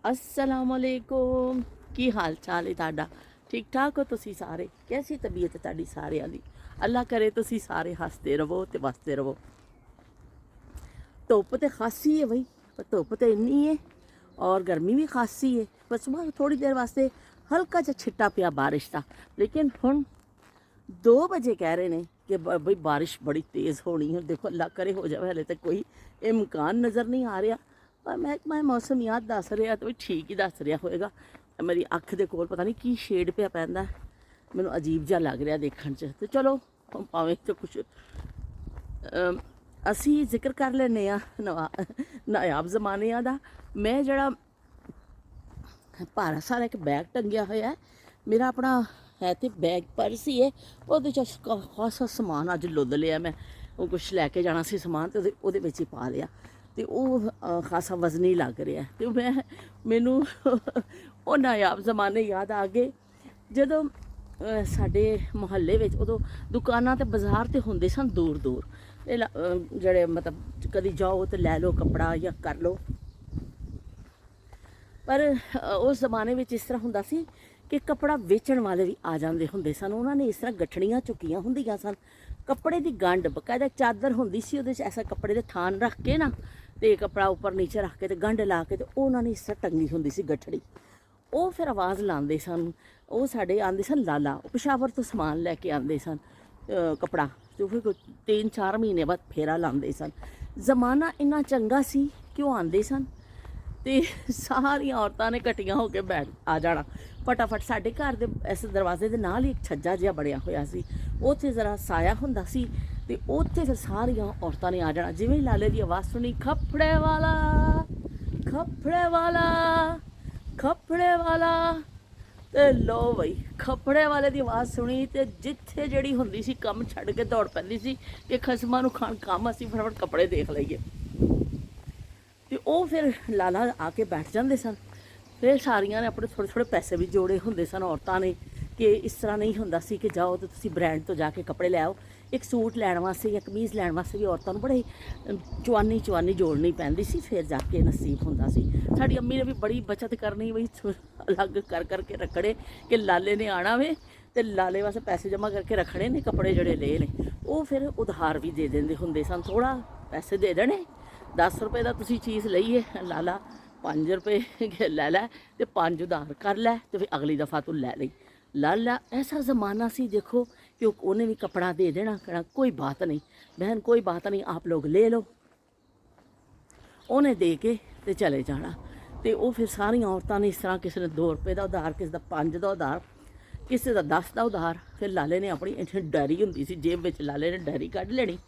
अस्सलामुअलैकुम। की हाल चाल है ताड़ा? ठीक ठाक हो तुसी सारे? कैसी तबीयत है ताड़ी सारिਆਂ ਦੀ? अल्लाह करे तुसी सारे हसते रवो ते बसते रवो। धुप्प ते खासी है बई, पर धुप्प तो इन्नी है और गर्मी भी खासी है। बस थोड़ी देर वास्ते हल्का जा छिट्टा पिया बारिश का, लेकिन हुण 2 बजे कह रहे हैं कि बई बारिश बड़ी तेज़ होनी है। देखो अल्लाह करे हो जाए, हले तक कोई इम्कान नज़र नहीं आ रहा, पर महकमा मौसमियात दस रहा तो भी ठीक ही दस रहा होएगा। मेरी अख दे कोल पता नहीं की शेड पिया पैंदा, मैनू अजीब जिहा लग रहा देखण च। तो चलो भावें तो कुछ असी जिक्र कर लैने आ नायाब जमाने दा। मैं जड़ा भारा सारा एक बैग टंगिया होया है, मेरा अपना है तो बैग पर्स ही है, वो खासा समान अज लुद लिया मैं। वो कुछ लैके जाना सी समान, तो वो ही पा लिया, तो वो खासा वजनी लग रहा है। तो मैं मैनू वो नायाब जमाने याद आ गए जदों साडे मुहल्ले में उदों दुकानां ते बाज़ार तो होंदे सन दूर दूर, जड़े मतलब कभी जाओ तो लै लो कपड़ा या कर लो। पर उस जमाने में इस तरह होंदा सी कि कपड़ा वेचण वाले भी आ जाते होंदे सन। उन्होंने इस तरह गठड़ियाँ चुकियां होंदियां सन, कपड़े की गंढ बकायदा चादर होंदी सी, उहदे च ऐसा कपड़े के थान रख के ना, तो कपड़ा उपर नीचे रख के तो गंढ ला के, तो उन्होंने इस तरह टंगी होंदी सी गठड़ी। वो फिर आवाज़ लाते सन, वो साढ़े आते सन लाला, पेशावर तो समान लैके आते सन कपड़ा, तो फिर 3-4 महीने बाद फेरा लाते सन। जमाना इन्ना चंगा सी कि वो आते सन तो सारिया औरतों ने कट्ठियां होकर बैठ आ जाना फटाफट। साढ़े घर के इस दरवाजे के नाल ही एक छज्जा जिहा बनया होया सी, उत्थे जरा साया हुंदा सी, ते उत्थे फिर सारिया औरतों ने आ जाना। जिवें लाले की आवाज़ सुनी, खपड़े वाला खपड़े वाला खपड़े वाला, ते लो बई खपड़े वाले की आवाज़ सुनी, तो जिथे जड़ी हुंदी सी कम छड्ड के दौड़ पैंदी सी कि खसमां नूं खाण काम, असीं फटाफट कपड़े देख लईए। तो वो फिर लाला आके बैठ जाते सन। फिर सारिया ने अपने थोड़े थोड़े पैसे भी जोड़े होंदे सन औरतों ने, कि इस तरह नहीं होंदा सी कि जाओ तो तुसी ब्रांड तो जाके कपड़े ले आओ। एक सूट लैण वास्ते या कमीज़ लैण वास्ते भी औरतों बड़े चवानी जोड़नी पैंदी सी, फिर जाके नसीब होंदा सी। साडी अम्मी ने भी बड़ी बचत करनी बई, अलग कर करके रखने कि लाले ने आना वे तो लाले वास्ते पैसे जमा करके रखने ने, कपड़े जड़े ले ने वो फिर उधार भी दे देंदे होंदे सन। थोड़ा पैसे दे देने, 10 रुपए का तुसी चीज़ लईए, लाला 5 रुपए लै लै तो 5 उधार कर लै, तो फिर अगली दफ़ा तू लै ली लाला। ऐसा ज़माना सी देखो कि उन्हें भी कपड़ा दे देना, कहना कोई बात नहीं बहन, कोई बात नहीं, आप लोग ले लो। उन्हें दे के तो चले जाना। तो वो फिर सारिया औरतों ने इस तरह, किसी ने 2 रुपए का उधार, किसी का 5 का उधार, किसी का 10 का उधार। फिर लाले ने अपनी डायरी होंदी सी जेब में, लाले ने डायरी कढ़ लेनी,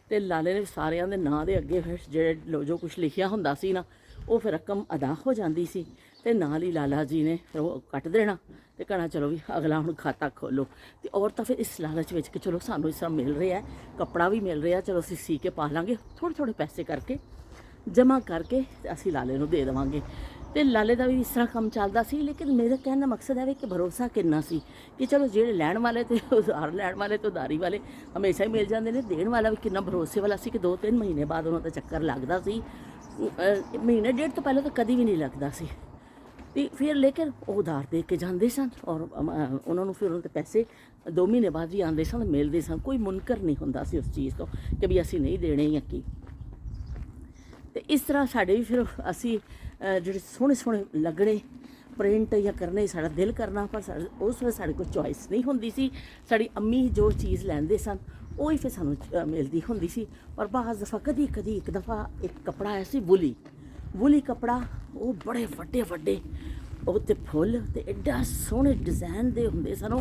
तो लाले ने सारिया के नाँ के अगे फिर जो कुछ लिखिया होंदा सी ना, वो फिर रकम अदा हो जाती सी, तो नाल ही लाला जी ने फिर वो कट देना, तो कहना चलो भी अगला हुण खाता खोलो। तो औरतां फिर इस लालच में कि चलो सानू इस तरह मिल रहा है, कपड़ा भी मिल रहा, चलो असीं सी के पा लांगे, थोड़े थोड़े पैसे करके जमा करके असीं लाले नूं दे देवांगे। तो लाले का भी इस तरह काम चलता सी। लेकिन मेरा कहने का मकसद है कि भरोसा कितना सी कि चलो जेडे लैण वाले तो उधार लैण वाले तो उधारी वाले हमेशा ही मिल जाते हैं, देण वाला भी कितना भरोसे वाला सी कि 2-3 महीने बाद उन्होंने चक्कर लगता सी, महीने डेढ़ तो पहले तो कभी भी नहीं लगता सी। तो फिर लेकिन वो उधार दे के जाते सन और उन्होंने फिर उन्होंने पैसे 2 महीने बाद भी आते सन, मिलते सन। कोई मुनकर नहीं होंदा सी उस चीज़ तो कि भी असीं नहीं देने या की। तो इस तरह साढ़े भी फिर असी जो सोहने सोहने लगने प्रिंट या करने साड़ा दिल करना, पर उस वे साढ़े कोल चॉइस नहीं होंदी सी। साड़ी अम्मी जो चीज़ लैंदे सन वो ही फिर सानू मिलती होंदी सी। और बाज़ दफ़ा कदी कदी एक दफ़ा एक कपड़ा आया सी वूली कपड़ा, वो बड़े वड्डे वड्डे उत्ते फुल तो एडा सोहने डिज़ाइन दे होंदे सन।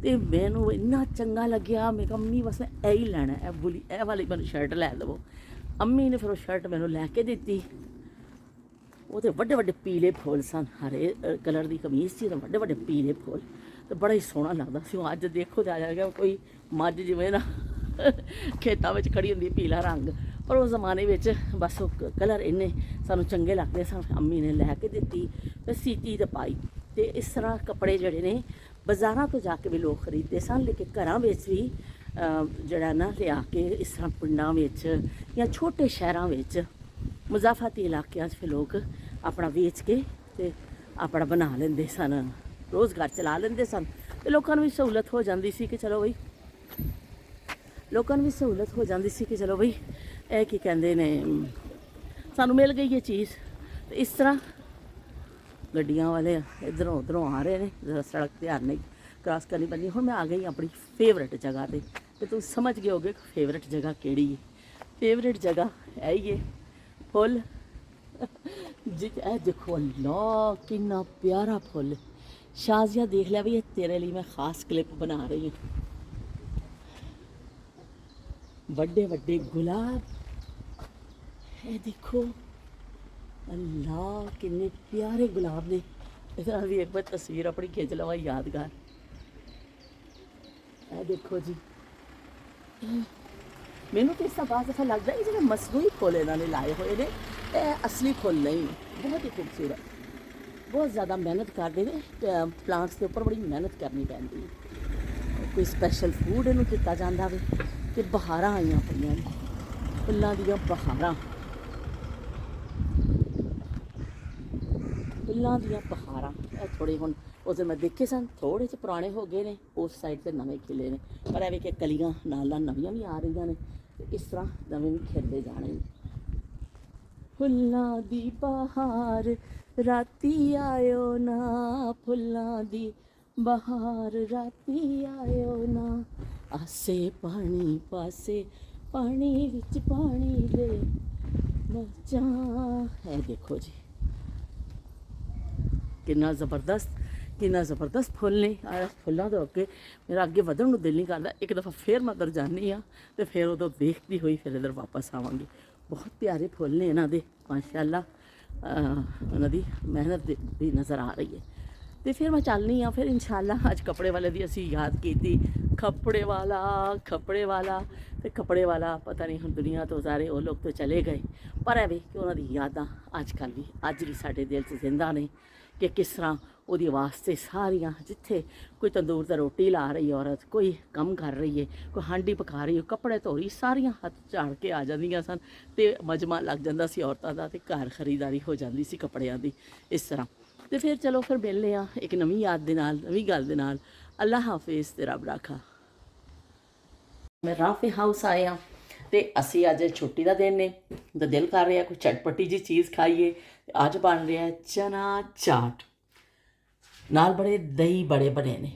तो मैनू इन्ना चंगा लग्या, मैं कहा अम्मी बस मैं यही लैना है, वूली ए वाली मैनू शर्ट लै दवो। अम्मी ने फिर वो शर्ट मैनू लैके दित्ती, वो तो वड्डे वड्डे पीले फुल सन, हरे कलर की कमीज़ सी, तो वड्डे वड्डे पीले फुल, तो बड़ा ही सोहना लगता सी। अज देखो तो आ जाएगा कोई मझ जिमें ना खेतों में खड़ी होंदी पीला रंग, पर उस जमाने में बस वो कलर इन्ने सानू चंगे लगते सन। अम्मी ने लैके दित्ती तो सीती तो पाई। तो इस तरह कपड़े जड़े ने बाज़ारों तो जाके भी लोग खरीदते सन, लेकिन घरों में भी जड़ा ना लिया के इस तरह पिंडों या छोटे शहरों में मुजाफाती इलाकों फिर लोग अपना बेच के ਤੇ ਆਪਣਾ ਬਣਾ ਲੈਂਦੇ ਸਨ, ਰੋਜ਼ਗਾਰ ਚਲਾ ਲੈਂਦੇ ਸਨ। ਤੇ ਲੋਕਾਂ ਨੂੰ ਵੀ ਸਹੂਲਤ ਹੋ ਜਾਂਦੀ ਸੀ ਕਿ ਚਲੋ ਬਈ, ਲੋਕਾਂ ਨੂੰ ਵੀ ਸਹੂਲਤ ਹੋ ਜਾਂਦੀ ਸੀ ਕਿ ਚਲੋ ਬਈ ਇਹ ਕੀ ਕਹਿੰਦੇ ਨੇ, ਸਾਨੂੰ ਮਿਲ ਗਈ ਇਹ ਚੀਜ਼। ਤੇ ਇਸ ਤਰ੍ਹਾਂ ਗੱਡੀਆਂ ਵਾਲੇ ਇੱਧਰੋਂ ਉੱਧਰੋਂ ਆ ਰਹੇ ਨੇ, ਜ਼ਰਾ ਸੜਕ ਧਿਆਨ ਨਹੀਂ ਕ੍ਰਾਸ ਕਰਨੀ ਪੈਂਦੀ। ਹੁਣ ਮੈਂ ਆ ਗਈ ਆਪਣੀ ਫੇਵਰੇਟ ਜਗ੍ਹਾ 'ਤੇ, ਤੇ ਤੁਸੀਂ ਸਮਝ ਗਏ ਹੋਗੇ ਫੇਵਰੇਟ ਜਗ੍ਹਾ ਕਿਹੜੀ ਹੈ। ਫੇਵਰੇਟ ਜਗ੍ਹਾ ਹੈ ਹੀ ਹੈ ਫੁੱਲ ਜੀ। ਇਹ ਦੇਖੋ ਅੱਲਾ ਕਿੰਨਾ ਪਿਆਰਾ ਫੁੱਲ। ਸ਼ਾਜ਼ੀਆ ਦੇਖ ਲਿਆ ਵੀ, ਇਹ ਤੇਰੇ ਲਈ ਮੈਂ ਖਾਸ ਕਲਿੱਪ ਬਣਾ ਰਹੀ ਹਾਂ। ਵੱਡੇ ਵੱਡੇ ਗੁਲਾਬ, ਇਹ ਦੇਖੋ ਅੱਲਾ ਕਿੰਨੇ ਪਿਆਰੇ ਗੁਲਾਬ ਨੇ। ਇਹਦਾ ਵੀ ਇੱਕ ਵਾਰ ਤਸਵੀਰ ਆਪਣੀ ਖਿੱਚ ਲਵਾਂ ਯਾਦਗਾਰ। ਇਹ ਦੇਖੋ ਜੀ, ਮੈਨੂੰ ਤਾਂ ਇਸ ਦਾ ਬਾਅਦ ਦਫਾ ਲੱਗਦਾ ਕਿ ਜਿਵੇਂ ਮਸਨੂਈ ਫੁੱਲ ਇਹਨਾਂ ਨੇ ਲਾਏ ਹੋਏ ਨੇ, ਇਹ ਅਸਲੀ ਫੁੱਲ ਨਹੀਂ। ਬਹੁਤ ਹੀ ਖੂਬਸੂਰਤ, ਬਹੁਤ ਜ਼ਿਆਦਾ ਮਿਹਨਤ ਕਰਦੇ ਨੇ ਪਲਾਂਟਸ ਦੇ ਉੱਪਰ, ਬੜੀ ਮਿਹਨਤ ਕਰਨੀ ਪੈਂਦੀ ਹੈ। ਕੋਈ ਸਪੈਸ਼ਲ ਫੂਡ ਇਹਨੂੰ ਦਿੱਤਾ ਜਾਂਦਾ ਵੇ। ਤੇ ਬਹਾਰਾਂ ਆਈਆਂ ਪਈਆਂ ਨੇ, ਫੁੱਲਾਂ ਦੀਆਂ ਬਹਾਰਾਂ, ਫੁੱਲਾਂ ਦੀਆਂ ਬਹਾਰਾਂ। ਇਹ ਥੋੜ੍ਹੇ ਹੁਣ ਉਸ ਦਿਨ ਮੈਂ ਦੇਖੇ ਸਨ, ਥੋੜ੍ਹੇ ਜਿਹੇ ਪੁਰਾਣੇ ਹੋ ਗਏ ਨੇ, ਉਸ ਸਾਈਡ 'ਤੇ ਨਵੇਂ ਖਿਲੇ ਨੇ। ਪਰ ਐਵੇਂ ਕਿ ਕਲੀਆਂ ਨਾਲ ਨਾਲ ਨਵੀਆਂ ਵੀ ਆ ਰਹੀਆਂ ਨੇ, ਤੇ ਇਸ ਤਰ੍ਹਾਂ ਨਵੇਂ ਵੀ ਖਿਲਦੇ ਜਾਣੇ ਨੇ। ਫੁੱਲਾਂ ਦੀ ਬਹਾਰ ਰਾਤੀ ਆਇਓ ਨਾ, ਫੁੱਲਾਂ ਦੀ ਬਹਾਰ ਰਾਤੀ ਆਇਓ ਨਾ, ਆਸੇ ਪਾਣੀ ਪਾਸੇ ਪਾਣੀ ਵਿੱਚ ਪਾਣੀ ਦੇ ਮਰਜਾਂ। ਇਹ ਦੇਖੋ ਜੀ ਕਿੰਨਾ ਜ਼ਬਰਦਸਤ ਫੁੱਲ ਨੇ। ਫੁੱਲਾਂ ਤੋਂ ਅੱਗੇ ਮੇਰਾ ਅੱਗੇ ਵਧਣ ਨੂੰ ਦਿਲ ਨਹੀਂ ਕਰਦਾ। ਇੱਕ ਦਫਾ ਫਿਰ ਮੈਂ ਉੱਧਰ ਜਾਂਦੀ ਹਾਂ ਅਤੇ ਫਿਰ ਉਦੋਂ ਦੇਖਦੀ ਹੋਈ ਫਿਰ ਇੱਧਰ ਵਾਪਸ ਆਵਾਂਗੀ। ਬਹੁਤ ਪਿਆਰੇ ਫੁੱਲ ਨੇ ਇਹਨਾਂ ਦੇ, ਮਾਸ਼ਾਅੱਲਾ। ਉਹਨਾਂ ਦੀ ਮਿਹਨਤ ਵੀ ਨਜ਼ਰ ਆ ਰਹੀ ਹੈ। ਤੇ ਫਿਰ ਮੈਂ ਚੱਲਨੀ ਹਾਂ ਫਿਰ ਇਨਸ਼ਾਅੱਲਾ। ਅੱਜ ਕੱਪੜੇ ਵਾਲੇ ਦੀ ਅਸੀਂ ਯਾਦ ਕੀਤੀ, ਕੱਪੜੇ ਵਾਲਾ ਤੇ ਕੱਪੜੇ ਵਾਲਾ ਪਤਾ ਨਹੀਂ ਹੁਣ ਦੁਨੀਆ ਤੋਂ ਸਾਰੇ ਉਹ ਲੋਕ ਤਾਂ ਚਲੇ ਗਏ, ਪਰ ਐਵੇਂ ਕਿ ਉਹਨਾਂ ਦੀ ਯਾਦਾਂ ਅੱਜ ਵੀ ਸਾਡੇ ਦਿਲ 'ਚ ਜ਼ਿੰਦਾ ਨੇ। ਕਿ ਕਿਸ ਤਰ੍ਹਾਂ ਉਹਦੀ ਆਵਾਜ਼ 'ਤੇ ਸਾਰੀਆਂ, ਜਿੱਥੇ ਕੋਈ ਤੰਦੂਰ 'ਤੇ ਰੋਟੀ ਲਾ ਰਹੀ ਔਰਤ, ਕੋਈ ਕੰਮ ਕਰ ਰਹੀ ਹੈ, ਕੋਈ ਹਾਂਡੀ ਪਕਾ ਰਹੀ ਹੈ, ਕੱਪੜੇ ਧੋ ਰਹੀ, ਸਾਰੀਆਂ ਹੱਥ ਝਾੜ ਕੇ ਆ ਜਾਂਦੀਆਂ ਸਨ ਅਤੇ ਮਜਮਾ ਲੱਗ ਜਾਂਦਾ ਸੀ ਔਰਤਾਂ ਦਾ, ਅਤੇ ਘਰ ਖਰੀਦਦਾਰੀ ਹੋ ਜਾਂਦੀ ਸੀ ਕੱਪੜਿਆਂ ਦੀ। ਇਸ ਤਰ੍ਹਾਂ ਤੇ ਫਿਰ ਚਲੋ ਫਿਰ ਮਿਲਦੇ ਹਾਂ ਇੱਕ ਨਵੀਂ ਯਾਦ ਦੇ ਨਾਲ, ਨਵੀਂ ਗੱਲ ਦੇ ਨਾਲ। ਅੱਲਾ ਹਾਫਿਜ਼ ਤੇ ਰੱਬ ਰਾਖਾ। ਮੈਂ ਰਾਫੀ ਹਾਊਸ ਆਏ ਹਾਂ ਅਤੇ ਅਸੀਂ ਅੱਜ ਛੁੱਟੀ ਦਾ ਦਿਨ ਨੇ, ਤਾਂ ਦਿਲ ਕਰ ਰਿਹਾ ਕੋਈ ਚਟਪਟੀ ਜਿਹੀ ਚੀਜ਼ ਖਾਈਏ। ਅੱਜ ਬਣ ਰਿਹਾ ਚਨਾ ਚਾਟ, ਨਾਲ ਬੜੇ ਦਹੀਂ ਬੜੇ ਬਣੇ ਨੇ।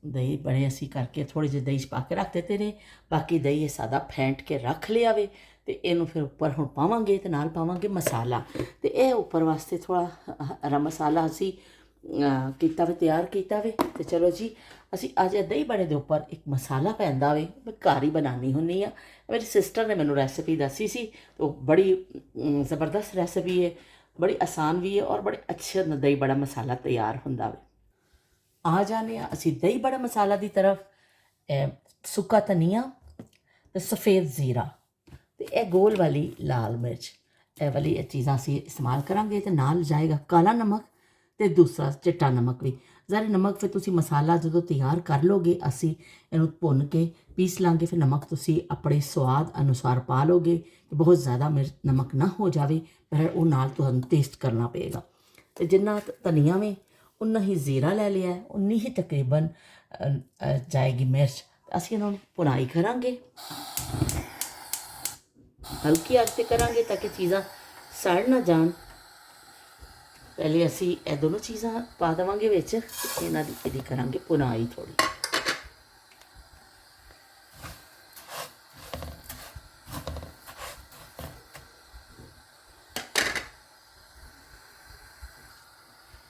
ਦਹੀਂ ਬੜੇ ਅਸੀਂ ਕਰਕੇ ਥੋੜ੍ਹੇ ਜਿਹੇ ਦਹੀਂ 'ਚ ਪਾ ਕੇ ਰੱਖ ਦਿੱਤੇ ਨੇ, ਬਾਕੀ ਦਹੀਂ ਇਹ ਸਾਦਾ ਫੈਂਟ ਕੇ ਰੱਖ ਲਿਆ ਵੇ। ਅਤੇ ਇਹਨੂੰ ਫਿਰ ਉੱਪਰ ਹੁਣ ਪਾਵਾਂਗੇ, ਅਤੇ ਨਾਲ ਪਾਵਾਂਗੇ ਮਸਾਲਾ। ਅਤੇ ਇਹ ਉੱਪਰ ਵਾਸਤੇ ਥੋੜ੍ਹਾ ਹਰਾ ਮਸਾਲਾ ਅਸੀਂ ਕੀਤਾ ਵੇ, ਤਿਆਰ ਕੀਤਾ ਵੇ। ਅਤੇ ਚਲੋ ਜੀ, ਅਸੀਂ ਅੱਜ ਦਹੀਂ ਬੜੇ ਦੇ ਉੱਪਰ ਇੱਕ ਮਸਾਲਾ ਪੈਂਦਾ ਵੇ, ਮੈਂ ਘਰ ਹੀ ਬਣਾਉਂਦੀ ਹੁੰਦੀ ਹਾਂ। ਮੇਰੀ ਸਿਸਟਰ ਨੇ ਮੈਨੂੰ ਰੈਸਪੀ ਦੱਸੀ ਸੀ, ਉਹ ਬੜੀ ਜ਼ਬਰਦਸਤ ਰੈਸਪੀ ਹੈ, ਬੜੀ ਆਸਾਨ ਵੀ ਹੈ, ਔਰ ਬੜੇ ਅੱਛੇ ਦਹੀਂ ਬੜਾ ਮਸਾਲਾ ਤਿਆਰ ਹੁੰਦਾ ਵੇ। ਆ ਜਾਂਦੇ ਹਾਂ ਅਸੀਂ ਦਹੀਂ ਬੜਾ ਮਸਾਲਾ ਦੀ ਤਰਫ। ਸੁੱਕਾ ਧਨੀਆ ਅਤੇ ਸਫੇਦ ਜ਼ੀਰਾ ਅਤੇ ਇਹ ਗੋਲ ਵਾਲੀ ਲਾਲ ਮਿਰਚ, ਇਹ ਵਾਲੀ ਇਹ ਚੀਜ਼ਾਂ ਅਸੀਂ ਇਸਤੇਮਾਲ ਕਰਾਂਗੇ। ਅਤੇ ਨਾਲ ਜਾਏਗਾ ਕਾਲਾ ਨਮਕ ਅਤੇ ਦੂਸਰਾ ਚਿੱਟਾ ਨਮਕ ਵੀ। ਜ਼ਾਰੇ ਨਮਕ ਫਿਰ ਤੁਸੀਂ ਮਸਾਲਾ ਜਦੋਂ ਤਿਆਰ ਕਰ ਲੋਗੇ, ਅਸੀਂ ਇਹਨੂੰ ਭੁੰਨ ਕੇ ਪੀਸ ਲਾਂਗੇ। ਫਿਰ ਨਮਕ ਤੁਸੀਂ ਆਪਣੇ ਸਵਾਦ ਅਨੁਸਾਰ ਪਾ ਲੋਗੇ, ਕਿ ਬਹੁਤ ਜ਼ਿਆਦਾ ਨਮਕ ਨਾ ਹੋ ਜਾਵੇ, ਪਰ ਉਹ ਨਾਲ ਤੁਹਾਨੂੰ ਟੇਸਟ ਕਰਨਾ ਪਏਗਾ। ਅਤੇ ਜਿੰਨਾ ਧਨੀਆ ਵੇ ਉਨਾ ਹੀ ਜ਼ੀਰਾ ਲੈ ਲਿਆ, ਉਨੀ ਹੀ ਤਕਰੀਬਨ ਜਾਏਗੀ ਮਿਰਚ। ਅਸੀਂ ਇਹਨਾਂ ਨੂੰ ਭੁਨਾਈ ਕਰਾਂਗੇ, ਹਲਕੀ ਅੱਗ 'ਤੇ ਕਰਾਂਗੇ ਤਾਂ ਕਿ ਚੀਜ਼ਾਂ ਸੜ ਨਾ ਜਾਣ। ਪਹਿਲੇ ਅਸੀਂ ਇਹ ਦੋਨੋਂ ਚੀਜ਼ਾਂ ਪਾ ਦੇਵਾਂਗੇ ਵਿੱਚ, ਇਹਨਾਂ ਦੀ ਇਹਦੀ ਕਰਾਂਗੇ ਭੁਨਾਈ ਥੋੜ੍ਹੀ।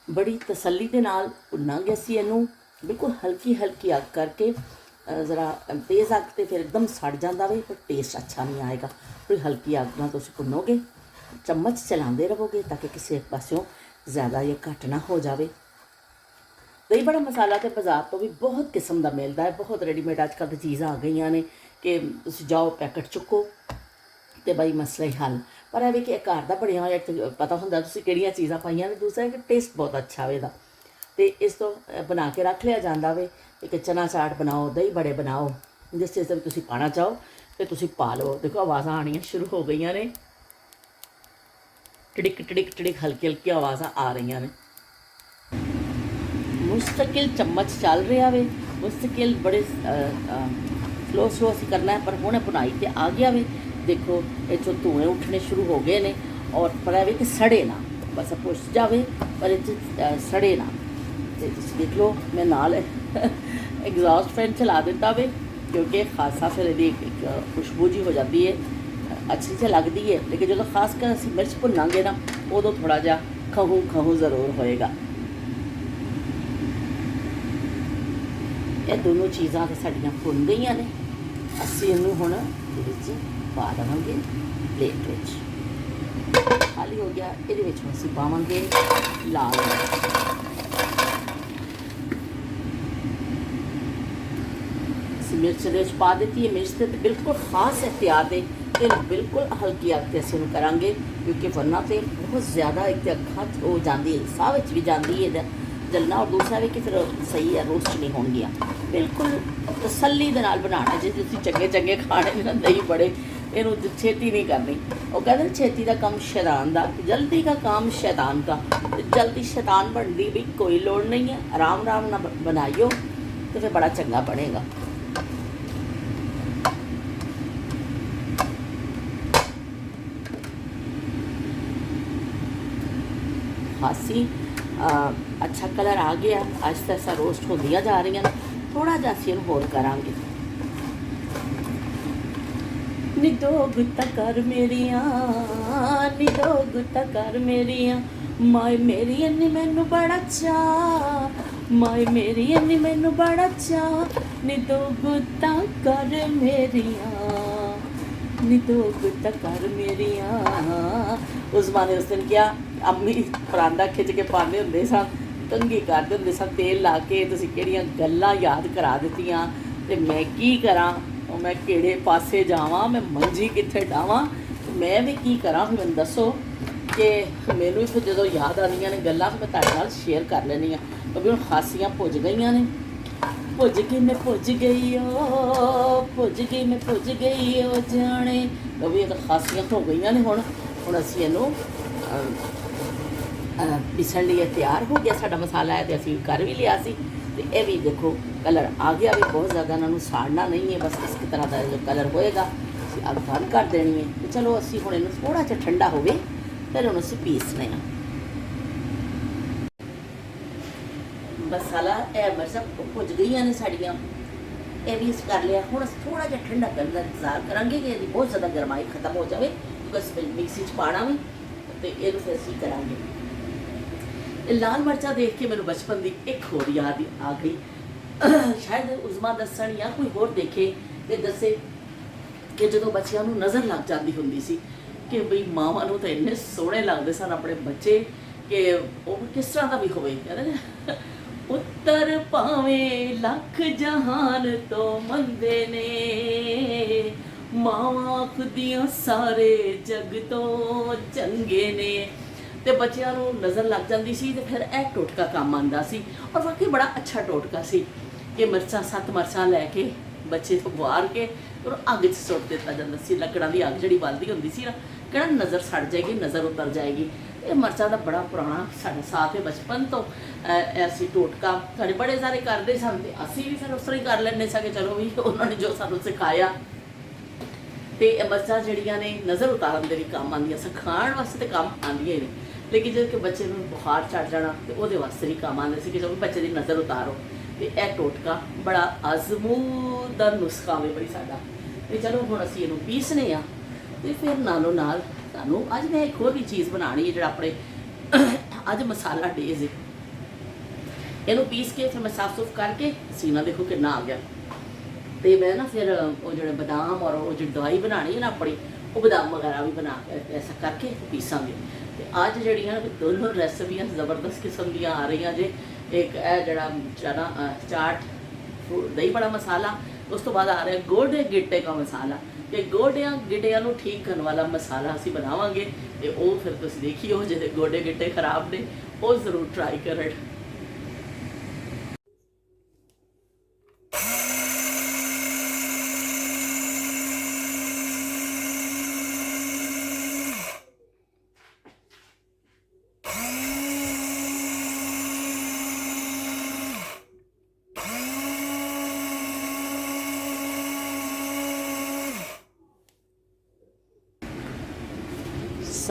ਬੜੀ ਤਸੱਲੀ ਦੇ ਨਾਲ ਭੁੰਨਾਂਗੇ ਅਸੀਂ ਇਹਨੂੰ, ਬਿਲਕੁਲ ਹਲਕੀ ਅੱਗ ਕਰਕੇ। ਜ਼ਰਾ ਤੇਜ਼ ਅੱਗ 'ਤੇ ਫਿਰ ਇੱਕਦਮ ਸੜ ਜਾਂਦਾ ਵੇ, ਫਿਰ ਟੇਸਟ ਅੱਛਾ ਨਹੀਂ ਆਏਗਾ। ਥੋੜ੍ਹੀ ਹਲਕੀ ਅੱਗ ਨਾਲ ਤੁਸੀਂ ਭੁੰਨੋਗੇ, ਚਮਚ ਚਲਾਉਂਦੇ ਰਹੋਗੇ ਤਾਂ ਕਿ ਕਿਸੇ ਪਾਸਿਓਂ ਜ਼ਿਆਦਾ ਜਾਂ ਘੱਟ ਨਾ ਹੋ ਜਾਵੇ। ਦਹੀਂ ਬੜਾ ਮਸਾਲਾ ਤਾਂ ਬਾਜ਼ਾਰ ਤੋਂ ਵੀ ਬਹੁਤ ਕਿਸਮ ਦਾ ਮਿਲਦਾ ਹੈ, ਬਹੁਤ ਰੈਡੀਮੇਡ ਅੱਜ ਕੱਲ੍ਹ ਦੀ ਚੀਜ਼ਾਂ ਆ ਗਈਆਂ ਨੇ ਕਿ ਤੁਸੀਂ ਜਾਓ ਪੈਕਟ ਚੁੱਕੋ ਅਤੇ ਬਈ ਮਸਲਾ ਹੀ ਹੱਲ। ਪਰ ਇਹ ਵੀ ਕਿ ਘਰ ਦਾ ਬਣਿਆ ਹੋਇਆ ਪਤਾ ਹੁੰਦਾ ਤੁਸੀਂ ਕਿਹੜੀਆਂ ਚੀਜ਼ਾਂ ਪਾਈਆਂ ਨੇ। ਦੂਸਰਾ ਕਿ ਟੇਸਟ ਬਹੁਤ ਅੱਛਾ ਵੇ ਇਹਦਾ, ਅਤੇ ਇਸ ਤੋਂ ਬਣਾ ਕੇ ਰੱਖ ਲਿਆ ਜਾਂਦਾ ਵੇ। ਇੱਕ ਚਨਾ ਚਾਟ ਬਣਾਓ, ਦਹੀਂ ਬੜੇ ਬਣਾਓ, ਜਿਸ ਚੀਜ਼ 'ਤੇ ਵੀ ਤੁਸੀਂ ਪਾਉਣਾ ਚਾਹੋ ਅਤੇ ਤੁਸੀਂ ਪਾ ਲਓ। ਦੇਖੋ ਆਵਾਜ਼ਾਂ ਆਉਣੀਆਂ ਸ਼ੁਰੂ ਹੋ ਗਈਆਂ ਨੇ। ਟਿੜਕ ਟਿੜਕ ਟਿੜਕ ਹਲਕੀ ਹਲਕੀ ਆਵਾਜ਼ਾਂ ਆ ਰਹੀਆਂ ਨੇ। ਮੁਸਤਕਿਲ ਚਮਚ ਚੱਲ ਰਿਹਾ ਵੇ, ਮੁਸਤਕਿਲ ਬੜੇ ਸਲੋ ਸਲੋ ਅਸੀਂ ਕਰਨਾ ਹੈ, ਪਰ ਹੁਣ ਬੁਣਾਈ ਤੇ ਆ ਗਿਆ ਵੇ। ਦੇਖੋ ਇਹ 'ਚੋਂ ਧੂਏ ਉੱਠਣੇ ਸ਼ੁਰੂ ਹੋ ਗਏ ਨੇ, ਔਰ ਪਰ ਇਹ ਵੀ ਕਿ ਸੜੇ ਨਾ, ਬਸ ਪੁੱਛ ਜਾਵੇ ਪਰ ਇਹ 'ਚ ਸੜੇ ਨਾ। ਤੇ ਤੁਸੀਂ ਦੇਖ ਲਓ ਮੈਂ ਨਾਲ ਐਗਜ਼ੌਸਟ ਫੈਨ ਚਲਾ ਦਿੱਤਾ ਵੇ, ਕਿਉਂਕਿ ਖਾਸਾ ਫਿਰ ਇਹਦੀ ਇੱਕ ਖੁਸ਼ਬੂ ਜੀ ਹੋ ਜਾਂਦੀ ਹੈ, ਅੱਛੀ ਜਿਹੀ ਲੱਗਦੀ ਹੈ। ਲੇਕਿਨ ਜਦੋਂ ਖਾਸ ਕਰ ਅਸੀਂ ਮਿਰਚ ਭੁੰਨਾਂਗੇ ਨਾ, ਉਦੋਂ ਥੋੜ੍ਹਾ ਜਿਹਾ ਖਹੂ ਖਹੂ ਜ਼ਰੂਰ ਹੋਏਗਾ। ਇਹ ਦੋਨੋਂ ਚੀਜ਼ਾਂ ਤਾਂ ਸਾਡੀਆਂ ਭੁੰਨ ਗਈਆਂ ਨੇ। ਅਸੀਂ ਇਹਨੂੰ ਹੁਣ ਇਹਦੇ ਵਿੱਚ ਪਾ ਦੇਵਾਂਗੇ ਪਲੇਟ ਵਿੱਚ। ਖਾਲੀ ਹੋ ਗਿਆ, ਇਹਦੇ ਵਿੱਚ ਅਸੀਂ ਪਾਵਾਂਗੇ ਲਾਲ ਮਿਰਚ। ਅਸੀਂ ਮਿਰਚ ਦੇ ਵਿੱਚ ਪਾ ਦਿੱਤੀ ਹੈ। ਮਿਰਚ ਤੇ ਬਿਲਕੁਲ ਖਾਸ ਇਹਤਿਆਤ ਹੈ, ਤੇ ਬਿਲਕੁਲ ਹਲਕੀ ਅੱਗ 'ਤੇ ਅਸੀਂ ਇਹਨੂੰ ਕਰਾਂਗੇ, ਕਿਉਂਕਿ ਵਰਨਾ ਤੇ ਬਹੁਤ ਜ਼ਿਆਦਾ ਇੱਕ ਤਾਂ ਅੱਖਾਂ ਹੋ ਜਾਂਦੀ ਹੈ, ਸਾਹ ਵਿੱਚ ਵੀ ਜਾਂਦੀ ਹੈ ਜਲਣਾ, ਔਰ ਦੂਸਰਾ ਵੀ ਕਿ ਫਿਰ ਸਹੀ ਹੈ ਰੋਸਟ ਨਹੀਂ ਹੋਣਗੀਆਂ। ਬਿਲਕੁਲ ਤਸੱਲੀ ਦੇ ਨਾਲ ਬਣਾਉਣਾ। ਜੇ ਤੁਸੀਂ ਚੰਗੇ ਚੰਗੇ ਖਾਣੇ ਨੇ ਨਾ, ਦਹੀਂ ਬੜੇ, ਇਹਨੂੰ ਛੇਤੀ ਨਹੀਂ ਕਰਨੀ। ਉਹ ਕਹਿੰਦੇ ਛੇਤੀ ਦਾ ਕੰਮ ਸ਼ੈਤਾਨ ਦਾ, ਜਲਦੀ ਦਾ ਕੰਮ ਸ਼ੈਤਾਨ ਦਾ। ਜਲਦੀ ਸ਼ੈਤਾਨ ਬਣਨ ਦੀ ਵੀ ਕੋਈ ਲੋੜ ਨਹੀਂ ਹੈ, ਆਰਾਮ ਆਰਾਮ ਨਾਲ ਬਣਾਈਓ ਤੇ ਫਿਰ ਬੜਾ ਚੰਗਾ ਬਣੇਗਾ। ਖਾਸੀ ਅੱਛਾ ਕਲਰ ਆ ਗਿਆ, ਆਹਿਸਤਾ ਆਹਿਸਤਾ ਰੋਸਟ ਹੁੰਦੀਆਂ ਜਾ ਰਹੀਆਂ ਨੇ। ਥੋੜ੍ਹਾ ਜਿਹਾ ਅਸੀਂ ਇਹਨੂੰ ਹੋਰ ਕਰਾਂਗੇ। ਨੀ ਦੋ ਗੁੱਤਾਂ ਕਰ ਮੇਰੀਆਂ, ਨੀ ਦੋ ਗੁੱਤਾਂ ਕਰ ਮੇਰੀਆਂ, ਮਾਏ ਮੇਰੀ ਨੀ ਮੈਨੂੰ ਬੜਾ ਚਾਅ, ਮਾਏ ਮੇਰੀ ਨੀ ਮੈਨੂੰ ਬੜਾ ਚਾਅ, ਨੀ ਦੋ ਗੁੱਤਾਂ ਕਰ ਮੇਰੀਆਂ, ਨੀ ਦੋ ਗੁੱਤਾਂ ਕਰ ਮੇਰੀਆਂ। ਉਸ ਜ਼ਮਾਨੇ ਉਸ ਦਿਨ ਕਿਹਾ ਅੰਮੀ ਪਰਾਂਦਾ ਖਿੱਚ ਕੇ ਪਾਉਂਦੇ ਹੁੰਦੇ ਸਨ, ਕੰਘੀ ਕਰਦੇ ਹੁੰਦੇ ਸਨ ਤੇਲ ਲਾ ਕੇ। ਤੁਸੀਂ ਕਿਹੜੀਆਂ ਗੱਲਾਂ ਯਾਦ ਕਰਾ ਦਿੱਤੀਆਂ। ਤੇ ਮੈਂ ਕੀ ਕਰਾਂ, ਮੈਂ ਕਿਹੜੇ ਪਾਸੇ ਜਾਵਾਂ, ਮੈਂ ਮੰਜੀ ਕਿੱਥੇ ਡਾਵਾਂ, ਮੈਂ ਵੀ ਕੀ ਕਰਾਂ। ਫਿਰ ਮੈਨੂੰ ਦੱਸੋ ਕਿ ਮੈਨੂੰ ਵੀ ਫਿਰ ਜਦੋਂ ਯਾਦ ਆਉਂਦੀਆਂ ਨੇ ਗੱਲਾਂ, ਫਿਰ ਮੈਂ ਤੁਹਾਡੇ ਨਾਲ ਸ਼ੇਅਰ ਕਰ ਲੈਂਦੀ ਹਾਂ, ਕਿਉਂਕਿ ਹੁਣ ਖਾਸੀਆਂ ਭੁੱਜ ਗਈਆਂ ਨੇ। ਭੁੱਜ ਗਈ ਮੈਂ ਭੁੱਜ ਗਈ ਓ, ਭੁੱਜ ਗਈ ਮੈਂ ਭੁੱਜ ਗਈ ਓ ਜਾਣੇ। ਉਹ ਵੀ ਤਾਂ ਖਾਸੀਆਂ ਹੋ ਗਈਆਂ ਨੇ। ਹੁਣ ਅਸੀਂ ਇਹਨੂੰ ਪੀਸਣ ਲਈ ਤਿਆਰ ਹੋ ਗਿਆ ਸਾਡਾ ਮਸਾਲਾ ਹੈ, ਤੇ ਅਸੀਂ ਕਰ ਵੀ ਲਿਆ ਸੀ। ਤੇ ਇਹ ਵੀ ਦੇਖੋ ਕਲਰ ਆ ਗਿਆ ਵੀ, ਬਹੁਤ ਜ਼ਿਆਦਾ ਇਹਨਾਂ ਨੂੰ ਸਾੜਨਾ ਨਹੀਂ ਹੈ, ਬਸ ਇਸ ਤਰ੍ਹਾਂ ਦਾ ਜੋ ਕਲਰ ਹੋਏਗਾ ਅਸੀਂ ਅੱਗ ਬੰਦ ਕਰ ਦੇਣੀ ਹੈ। ਤੇ ਚਲੋ ਅਸੀਂ ਹੁਣ ਇਹਨੂੰ ਥੋੜ੍ਹਾ ਜਿਹਾ ਠੰਡਾ ਹੋਵੇ, ਫਿਰ ਹੁਣ ਅਸੀਂ ਪੀਸਨੇ ਆ ਮਸਾਲਾ। ਇਹ ਮਿਰਚਾਂ ਭੁੱਜ ਗਈਆਂ ਨੇ ਸਾਡੀਆਂ, ਇਹ ਵੀ ਅਸੀਂ ਕਰ ਲਿਆ। ਹੁਣ ਅਸੀਂ ਥੋੜ੍ਹਾ ਜਿਹਾ ਠੰਡਾ ਕਰਨ ਦਾ ਇੰਤਜ਼ਾਰ ਕਰਾਂਗੇ ਕਿ ਇਹਦੀ ਬਹੁਤ ਜ਼ਿਆਦਾ ਗਰਮਾਈ ਖਤਮ ਹੋ ਜਾਵੇ, ਕਿਉਂਕਿ ਮਿਕਸੀ 'ਚ ਪਾਉਣਾ ਵੀ, ਤੇ ਇਹਨੂੰ ਫਿਰ ਅਸੀਂ ਕਰਾਂਗੇ। ਇਹ ਲਾਲ ਮਿਰਚਾਂ ਦੇਖ ਕੇ ਮੈਨੂੰ ਬਚਪਨ ਦੀ ਇੱਕ ਹੋਰ ਯਾਦ ਆ ਗਈ। ਸ਼ਾਇਦ ਉਜ਼ਮਾ ਦੱਸਣ ਜਾਂ ਕੋਈ ਹੋਰ ਦੇਖੇ ਤੇ ਦੱਸੇ ਕਿ ਜਦੋਂ ਬੱਚਿਆਂ ਨੂੰ ਨਜ਼ਰ ਲੱਗ ਜਾਂਦੀ ਹੁੰਦੀ ਸੀ ਕਿ ਬਈ ਮਾਵਾਂ ਨੂੰ ਤਾਂ ਇੰਨੇ ਸੋਹਣੇ ਲੱਗਦੇ ਸਨ ਆਪਣੇ ਬੱਚੇ, ਕਿ ਉਹ ਕਿਸ ਤਰ੍ਹਾਂ ਦਾ ਵੀ ਹੋਵੇ। ਕਹਿੰਦੇ ਨੇ ਉੱਤਰ ਭਾਵੇਂ ਲੱਖ ਜਹਾਨ ਤੋਂ ਮੰਦੇ ਨੇ, ਮਾਵਾਂ ਆਖਦੀਆਂ ਸਾਰੇ ਜਗ ਤੋਂ ਚੰਗੇ ਨੇ। ਤੇ ਬੱਚਿਆਂ ਨੂੰ ਨਜ਼ਰ ਲੱਗ ਜਾਂਦੀ ਸੀ, ਤੇ ਫਿਰ ਇਹ ਟੋਟਕਾ ਕੰਮ ਆਉਂਦਾ ਸੀ, ਔਰ ਵਾਕਈ ਬੜਾ ਅੱਛਾ ਟੋਟਕਾ ਸੀ ਕਿ ਮਿਰਚਾਂ 7 ਮਿਰਚਾਂ ਲੈ ਕੇ ਬੱਚੇ ਤੋਂ ਵਾਰ ਕੇ ਔਰ ਅੱਗ 'ਚ ਸੁੱਟ ਦਿੱਤਾ ਜਾਂਦਾ ਸੀ। ਲੱਕੜਾਂ ਦੀ ਅੱਗ ਜਿਹੜੀ ਬਲਦੀ ਹੁੰਦੀ ਸੀ ਨਾ, ਕਿਹੜਾ ਨਜ਼ਰ ਸੜ ਜਾਏਗੀ, ਨਜ਼ਰ ਉਤਰ ਜਾਏਗੀ। ਇਹ ਮਿਰਚਾਂ ਦਾ ਬੜਾ ਪੁਰਾਣਾ ਸਾਡਾ ਸਾਥ ਹੈ ਬਚਪਨ ਤੋਂ। ਅਸੀਂ ਟੋਟਕਾ ਸਾਡੇ ਬੜੇ ਸਾਰੇ ਕਰਦੇ ਸਨ, ਤੇ ਅਸੀਂ ਵੀ ਫਿਰ ਉਸ ਤਰ੍ਹਾਂ ਹੀ ਕਰ ਲੈਂਦੇ ਸਾਂ ਕਿ ਚਲੋ ਵੀ ਉਹਨਾਂ ਨੇ ਜੋ ਸਾਨੂੰ ਸਿਖਾਇਆ। ਤੇ ਇਹ ਮਿਰਚਾਂ ਜਿਹੜੀਆਂ ਨੇ ਨਜ਼ਰ ਉਤਾਰਨ ਦੇ ਵੀ ਕੰਮ ਆਉਂਦੀਆਂ, ਸਿਖਾਉਣ ਵਾਸਤੇ ਤਾਂ ਕੰਮ ਆਉਂਦੀਆਂ ਹੀ ਨੇ, ਲੇਕਿਨ ਜਦੋਂ ਕਿ ਬੱਚੇ ਨੂੰ ਬੁਖਾਰ ਚੜ੍ਹ ਜਾਣਾ ਤੇ ਉਹਦੇ ਵਾਸਤੇ ਵੀ ਕੰਮ ਆਉਂਦੇ ਸੀ ਕਿ ਜਦੋਂ ਬੱਚੇ ਦੀ ਨਜ਼ਰ ਉਤਾਰੋ। ਤੇ ਇਹ ਟੋਟਕਾ ਬੜਾ ਅਜ਼ਮੂਦਾ ਨੁਸਖਾ ਵੇ ਬਈ ਸਾਡਾ। ਤੇ ਚਲੋ ਹੁਣ ਅਸੀਂ ਇਹਨੂੰ ਪੀਸਨੇ ਆ, ਤੇ ਫਿਰ ਨਾਲੋਂ ਨਾਲ ਤੁਹਾਨੂੰ ਅੱਜ ਮੈਂ ਇੱਕ ਹੋਰ ਵੀ ਚੀਜ਼ ਬਣਾਉਣੀ ਹੈ, ਜਿਹੜਾ ਆਪਣੇ ਅੱਜ ਮਸਾਲਾ ਡੇਜ਼ ਹੈ। ਇਹਨੂੰ ਪੀਸ ਕੇ ਫਿਰ ਮੈਂ ਸਾਫ਼ ਸੁਫ ਕਰਕੇ ਸੀਨਾ ਦੇਖੋ ਕਿੰਨਾ ਆ ਗਿਆ। ਤੇ ਮੈਂ ਨਾ ਫਿਰ ਉਹ ਜਿਹੜੇ ਬਦਾਮ ਔਰ ਉਹ ਜਿਹੜੀ ਦਵਾਈ ਬਣਾਉਣੀ ਹੈ ਨਾ ਆਪਣੀ, ਉਹ ਬਦਾਮ ਵਗੈਰਾ ਵੀ ਬਣਾ ਕੇ ਐਸਾ ਕਰਕੇ ਪੀਸਾਂਗੇ। ਤੇ ਅੱਜ ਜਿਹੜੀਆਂ ਦੋਨੋਂ ਰੈਸਪੀਆਂ ਜ਼ਬਰਦਸਤ ਕਿਸਮ ਦੀਆਂ ਆ ਰਹੀਆਂ ਜੇ। ਇੱਕ ਇਹ ਜਿਹੜਾ ਚਨਾ ਚਾਟ ਦਹੀਂ ਬੜਾ ਮਸਾਲਾ, ਉਸ ਤੋਂ ਬਾਅਦ ਆ ਰਿਹਾ ਗੋਡੇ ਗਿੱਟੇ ਦਾ ਮਸਾਲਾ, ਕਿ ਗੋਡਿਆਂ ਗਿੱਟਿਆਂ ਨੂੰ ਠੀਕ ਕਰਨ ਵਾਲਾ ਮਸਾਲਾ ਅਸੀਂ ਬਣਾਵਾਂਗੇ। ਤੇ ਉਹ ਫਿਰ ਤੁਸੀਂ ਦੇਖਿਓ, ਜਿਹਦੇ ਗੋਡੇ ਗਿੱਟੇ ਖਰਾਬ ਨੇ ਉਹ ਜ਼ਰੂਰ ਟਰਾਈ ਕਰਨ।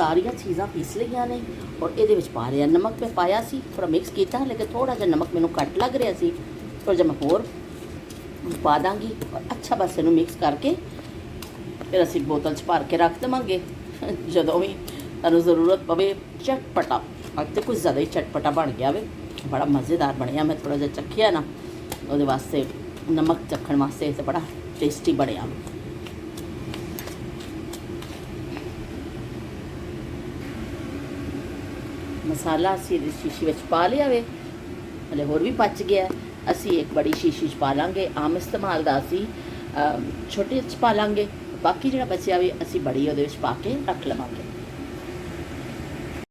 ਸਾਰੀਆਂ ਚੀਜ਼ਾਂ ਪੀਸ ਲਈਆਂ ਨੇ ਔਰ ਇਹਦੇ ਵਿੱਚ ਪਾ ਲਿਆ ਨਮਕ। ਮੈਂ ਪਾਇਆ ਸੀ, ਥੋੜਾ ਮਿਕਸ ਕੀਤਾ, ਲੇਕਿਨ ਥੋੜਾ ਜਿਹਾ ਨਮਕ ਮੈਨੂੰ ਘੱਟ ਲੱਗ ਰਿਹਾ ਸੀ, ਥੋੜਾ ਜਿਹਾ ਮੈਂ ਹੋਰ ਪਾ ਦਾਂਗੀ ਔਰ ਅੱਛਾ ਬਸ ਇਹਨੂੰ ਮਿਕਸ ਕਰਕੇ ਫਿਰ ਅਸੀਂ ਬੋਤਲ 'ਚ ਭਰ ਕੇ ਰੱਖ ਦੇਵਾਂਗੇ। ਜਦੋਂ ਵੀ ਤੁਹਾਨੂੰ ਜ਼ਰੂਰਤ ਪਵੇ। ਚਟਪਟਾ, ਅੱਜ ਤਾਂ ਕੁਝ ਜ਼ਿਆਦਾ ਹੀ ਚਟਪਟਾ ਬਣ ਗਿਆ ਵੇ, ਬੜਾ ਮਜ਼ੇਦਾਰ ਬਣਿਆ। ਮੈਂ ਥੋੜਾ ਜਿਹਾ ਚੱਖਿਆ ਨਾ, ਉਹਦੇ ਵਾਸਤੇ ਨਮਕ ਚੱਖਣ ਵਾਸਤੇ, ਤੇ ਬੜਾ ਟੇਸਟੀ ਬਣਿਆ। ਮਸਾਲਾ ਅਸੀਂ ਇਹਦੀ ਸ਼ੀਸ਼ੀ ਵਿੱਚ ਪਾ ਲਿਆ ਵੇ, ਹਲੇ ਹੋਰ ਵੀ ਬਚ ਗਿਆ। ਅਸੀਂ ਇੱਕ ਬੜੀ ਸ਼ੀਸ਼ੀ 'ਚ ਪਾ ਲਾਂਗੇ, ਆਮ ਇਸਤੇਮਾਲ ਦਾ ਅਸੀਂ ਛੋਟੇ 'ਚ ਪਾ ਲਾਂਗੇ। ਬਾਕੀ ਜਿਹੜਾ ਬਚਿਆ ਵੇ ਅਸੀਂ ਬੜੀ ਉਹਦੇ ਵਿੱਚ ਪਾ ਕੇ ਰੱਖ ਲਵਾਂਗੇ।